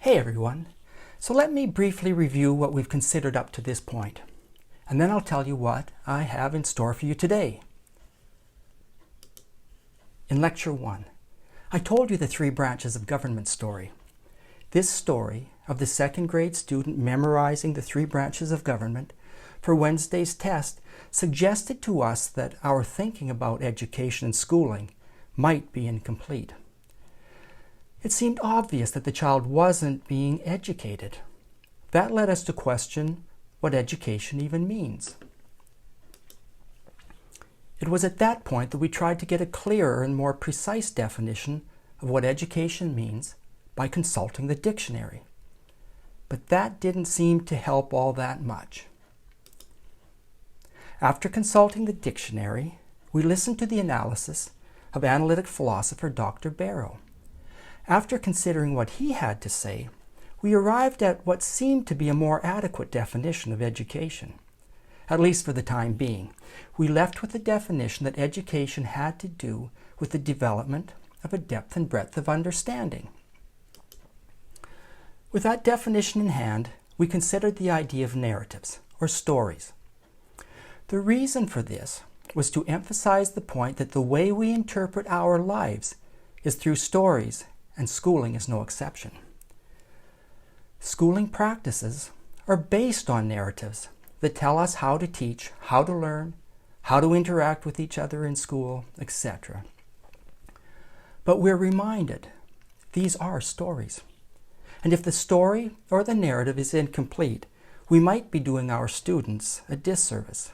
Hey everyone, so let me briefly review what we've considered up to this point, and then I'll tell you what I have in store for you today. In Lecture 1, I told you the three branches of government story. This story of the second grade student memorizing the three branches of government for Wednesday's test suggested to us that our thinking about education and schooling might be incomplete. It seemed obvious that the child wasn't being educated. That led us to question what education even means. It was at that point that we tried to get a clearer and more precise definition of what education means by consulting the dictionary. But that didn't seem to help all that much. After consulting the dictionary, we listened to the analysis of analytic philosopher Dr. Barrow. After considering what he had to say, we arrived at what seemed to be a more adequate definition of education. At least for the time being, we left with the definition that education had to do with the development of a depth and breadth of understanding. With that definition in hand, we considered the idea of narratives, or stories. The reason for this was to emphasize the point that the way we interpret our lives is through stories, and schooling is no exception. Schooling practices are based on narratives that tell us how to teach, how to learn, how to interact with each other in school, etc. But we're reminded these are stories. And if the story or the narrative is incomplete, we might be doing our students a disservice.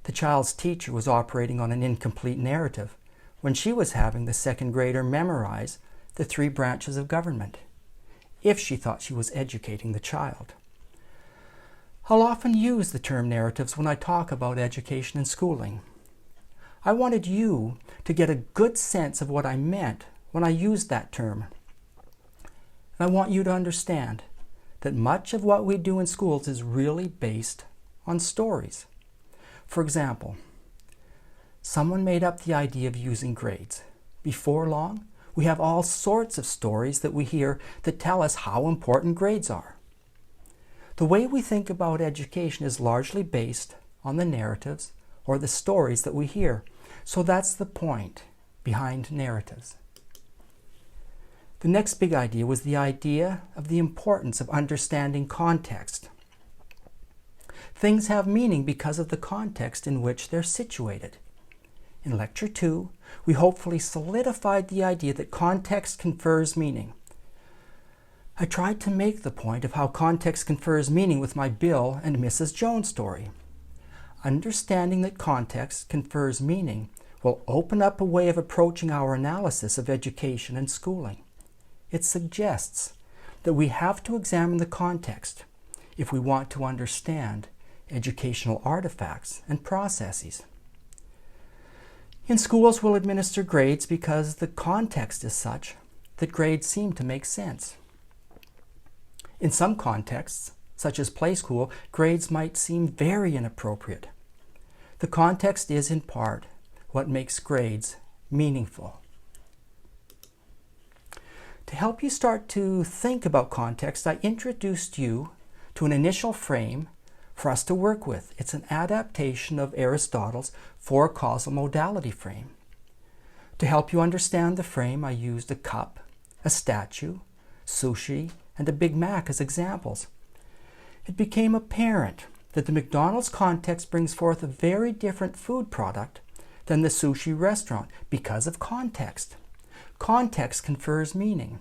The child's teacher was operating on an incomplete narrative when she was having the second grader memorize the three branches of government, if she thought she was educating the child. I'll often use the term narratives when I talk about education and schooling. I wanted you to get a good sense of what I meant when I used that term. And I want you to understand that much of what we do in schools is really based on stories. For example, someone made up the idea of using grades. Before long, we have all sorts of stories that we hear that tell us how important grades are. The way we think about education is largely based on the narratives or the stories that we hear. So that's the point behind narratives. The next big idea was the idea of the importance of understanding context. Things have meaning because of the context in which they're situated. In Lecture 2, we hopefully solidified the idea that context confers meaning. I tried to make the point of how context confers meaning with my Bill and Mrs. Jones story. Understanding that context confers meaning will open up a way of approaching our analysis of education and schooling. It suggests that we have to examine the context if we want to understand educational artifacts and processes. In schools, we'll administer grades because the context is such that grades seem to make sense. In some contexts, such as play school, grades might seem very inappropriate. The context is, in part, what makes grades meaningful. To help you start to think about context, I introduced you to an initial frame for us to work with. It's an adaptation of Aristotle's four causal modality frame. To help you understand the frame, I used a cup, a statue, sushi, and a Big Mac as examples. It became apparent that the McDonald's context brings forth a very different food product than the sushi restaurant because of context. Context confers meaning.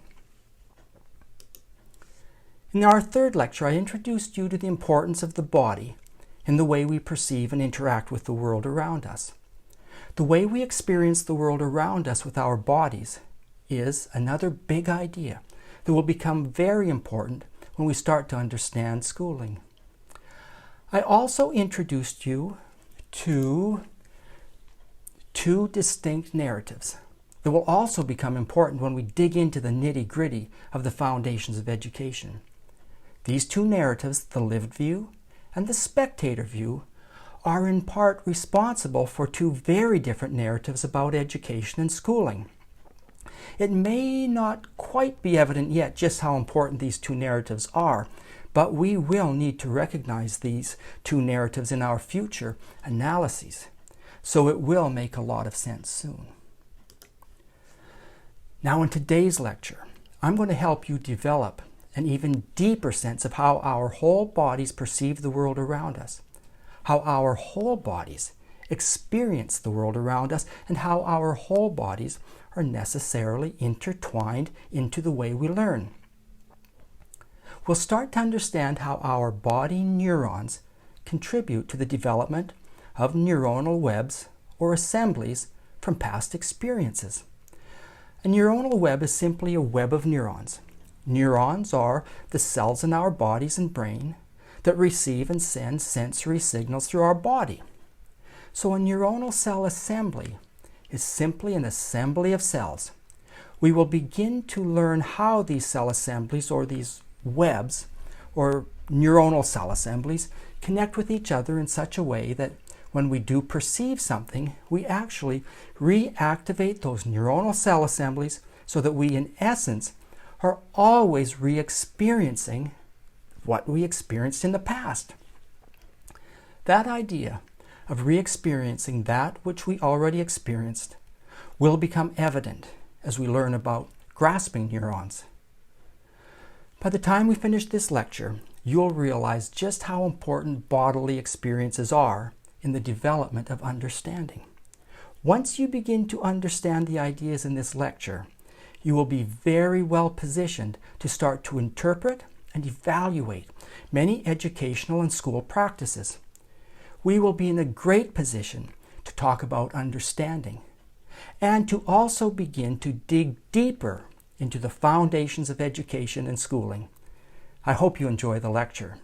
In our third lecture, I introduced you to the importance of the body in the way we perceive and interact with the world around us. The way we experience the world around us with our bodies is another big idea that will become very important when we start to understand schooling. I also introduced you to two distinct narratives that will also become important when we dig into the nitty-gritty of the foundations of education. These two narratives, the lived view and the spectator view, are in part responsible for two very different narratives about education and schooling. It may not quite be evident yet just how important these two narratives are, but we will need to recognize these two narratives in our future analyses, so it will make a lot of sense soon. Now in today's lecture, I'm going to help you develop an even deeper sense of how our whole bodies perceive the world around us, how our whole bodies experience the world around us, and how our whole bodies are necessarily intertwined into the way we learn. We'll start to understand how our body neurons contribute to the development of neuronal webs or assemblies from past experiences. A neuronal web is simply a web of neurons. Neurons are the cells in our bodies and brain that receive and send sensory signals through our body. So a neuronal cell assembly is simply an assembly of cells. We will begin to learn how these cell assemblies, or these webs or neuronal cell assemblies, connect with each other in such a way that when we do perceive something, we actually reactivate those neuronal cell assemblies so that we, in essence, are always re-experiencing what we experienced in the past. That idea of re-experiencing that which we already experienced will become evident as we learn about grasping neurons. By the time we finish this lecture, you'll realize just how important bodily experiences are in the development of understanding. Once you begin to understand the ideas in this lecture, you will be very well positioned to start to interpret and evaluate many educational and school practices. We will be in a great position to talk about understanding and to also begin to dig deeper into the foundations of education and schooling. I hope you enjoy the lecture.